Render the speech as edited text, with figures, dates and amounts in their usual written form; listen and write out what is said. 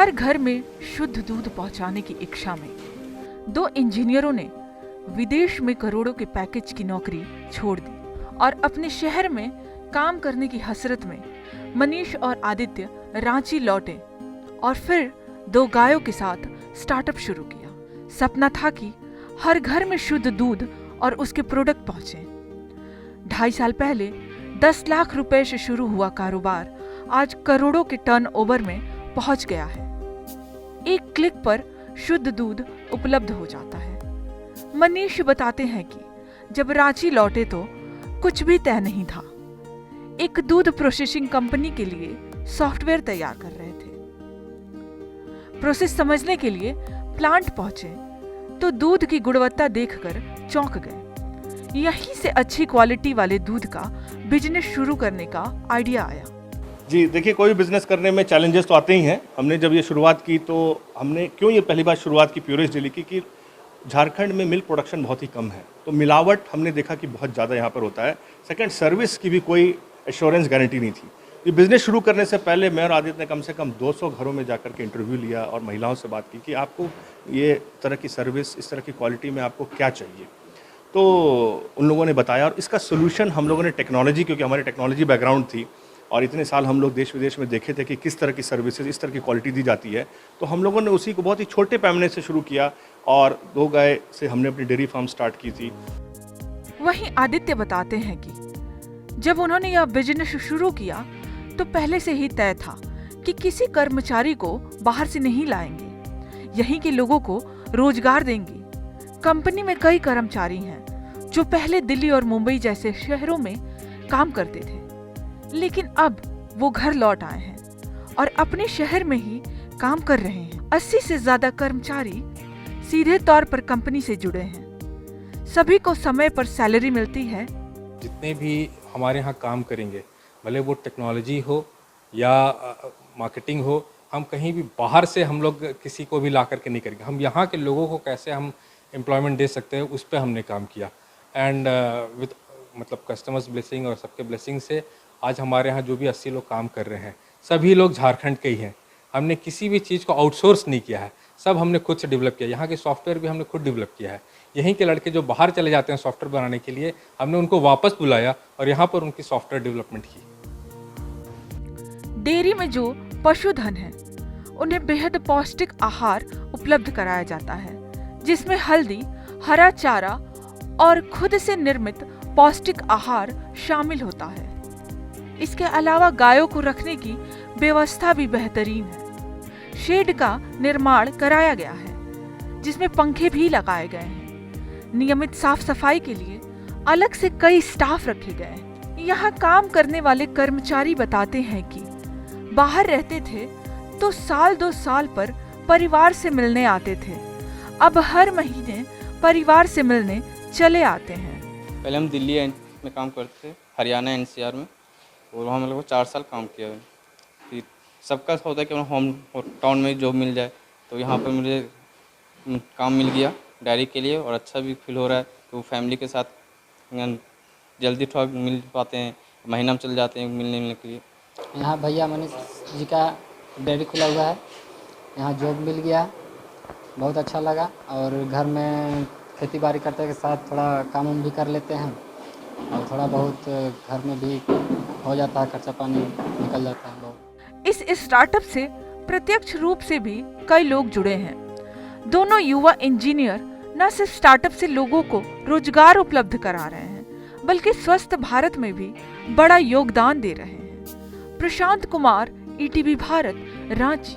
हर घर में शुद्ध दूध पहुंचाने की इच्छा में दो इंजीनियरों ने विदेश में करोड़ों के पैकेज की नौकरी छोड़ दी और अपने शहर में काम करने की हसरत में मनीष और आदित्य रांची लौटे और फिर दो गायों के साथ स्टार्टअप शुरू किया। सपना था कि हर घर में शुद्ध दूध और उसके प्रोडक्ट पहुंचे। 2.5 साल पहले 10 लाख रुपए से शुरू हुआ कारोबार आज करोड़ों के टर्नओवर में पहुंच गया है। एक क्लिक पर शुद्ध दूध उपलब्ध हो जाता है। मनीष बताते हैं कि जब रांची लौटे तो कुछ भी तय नहीं था। एक दूध प्रोसेसिंग कंपनी के लिए सॉफ्टवेयर तैयार कर रहे थे। प्रोसेस समझने के लिए प्लांट पहुंचे तो दूध की गुणवत्ता देखकर चौंक गए। यहीं से अच्छी क्वालिटी वाले दूध का बिजनेस शुरू करने का आइडिया आया। जी देखिए, कोई बिजनेस करने में चैलेंजेस तो आते ही हैं। हमने जब ये शुरुआत की तो हमने क्यों ये पहली बार शुरुआत की प्योरेज डेली की कि झारखंड में मिल्क प्रोडक्शन बहुत ही कम है, तो मिलावट हमने देखा कि बहुत ज़्यादा यहाँ पर होता है। सेकंड, सर्विस की भी कोई एश्योरेंस गारंटी नहीं थी। ये बिज़नेस शुरू करने से पहले मैं और आदित्य ने कम से कम 200 घरों में जाकर के इंटरव्यू लिया और महिलाओं से बात की कि आपको ये तरह की सर्विस, इस तरह की क्वालिटी में आपको क्या चाहिए। तो उन लोगों ने बताया और इसका सोल्यूशन हम लोगों ने टेक्नोलॉजी, क्योंकि हमारी टेक्नोलॉजी बैकग्राउंड थी और इतने साल हम लोग देश विदेश में देखे थे कि किस तरह की सर्विसेज, इस तरह की क्वालिटी दी जाती है, तो हम लोगों ने उसी को बहुत ही छोटे पैमाने से शुरू किया और 2 गाय से हमने अपनी डेयरी फार्म स्टार्ट की थी। वहीं आदित्य बताते हैं कि जब उन्होंने यह बिजनेस शुरू किया तो पहले से ही तय था कि किसी कर्मचारी को बाहर से नहीं लाएंगे, यहीं के लोगों को रोजगार देंगे। कंपनी में कई कर्मचारी हैं जो पहले दिल्ली और मुंबई जैसे शहरों में काम करते थे, लेकिन अब वो घर लौट आए हैं और अपने शहर में ही काम कर रहे हैं। 80 से ज्यादा कर्मचारी सीधे तौर पर कंपनी से जुड़े हैं। सभी को समय पर सैलरी मिलती है। जितने भी हमारे यहाँ काम करेंगे, भले वो टेक्नोलॉजी हो या मार्केटिंग हो, हम कहीं भी बाहर से हम लोग किसी को भी ला करके नहीं करेंगे। हम यहाँ के लोगों को कैसे हम एम्प्लॉयमेंट दे सकते हैं, उस पर हमने काम किया। एंड विद मतलब कस्टमर्स ब्लेसिंग और सबके ब्लेसिंग से आज हमारे यहाँ जो भी 80 लोग काम कर रहे हैं, सभी लोग झारखंड के ही हैं। हमने किसी भी चीज़ को आउटसोर्स नहीं किया है, सब हमने खुद से डेवलप किया। यहाँ के सॉफ्टवेयर भी हमने खुद डेवलप किया है। यहीं के लड़के जो बाहर चले जाते हैं सॉफ्टवेयर बनाने के लिए, हमने उनको वापस बुलाया और यहाँ पर उनकी सॉफ्टवेयर डेवलपमेंट की। डेयरी में जो पशुधन है उन्हें बेहद पौष्टिक आहार उपलब्ध कराया जाता है, जिसमें हल्दी, हरा चारा और खुद से निर्मित पौष्टिक आहार शामिल होता है। इसके अलावा गायों को रखने की व्यवस्था भी बेहतरीन है। शेड का निर्माण कराया गया है जिसमें पंखे भी लगाए गए हैं। नियमित साफ सफाई के लिए अलग से कई स्टाफ रखे गए हैं। यहाँ काम करने वाले कर्मचारी बताते हैं कि बाहर रहते थे तो साल 2 साल पर परिवार से मिलने आते थे, अब हर महीने परिवार से मिलने चले आते हैं। पहले हम दिल्ली में काम करते थे, हरियाणा एनसीआर में, और वहाँ हम लोग 4 साल काम किया है। फिर सबका होता है कि होम टाउन में जॉब मिल जाए, तो यहाँ पर मुझे काम मिल गया डायरी के लिए और अच्छा भी फील हो रहा है कि वो फैमिली के साथ जल्दी थोड़ा मिल पाते हैं, महीना में चल जाते हैं मिलने के लिए। यहाँ भैया मनीष जी का डेयरी खुला हुआ है, यहाँ जॉब मिल गया, बहुत अच्छा लगा। और घर में खेती बाड़ी करते के साथ थोड़ा काम भी कर लेते हैं और थोड़ा बहुत घर में भी हो जाता है, खर्चा पानी निकल जाता है बहुत। इस स्टार्टअप से प्रत्यक्ष रूप से भी कई लोग जुड़े हैं। दोनों युवा इंजीनियर न सिर्फ स्टार्टअप से लोगों को रोजगार उपलब्ध करा रहे हैं, बल्कि स्वस्थ भारत में भी बड़ा योगदान दे रहे हैं। प्रशांत कुमार, ईटीवी भारत, रांची।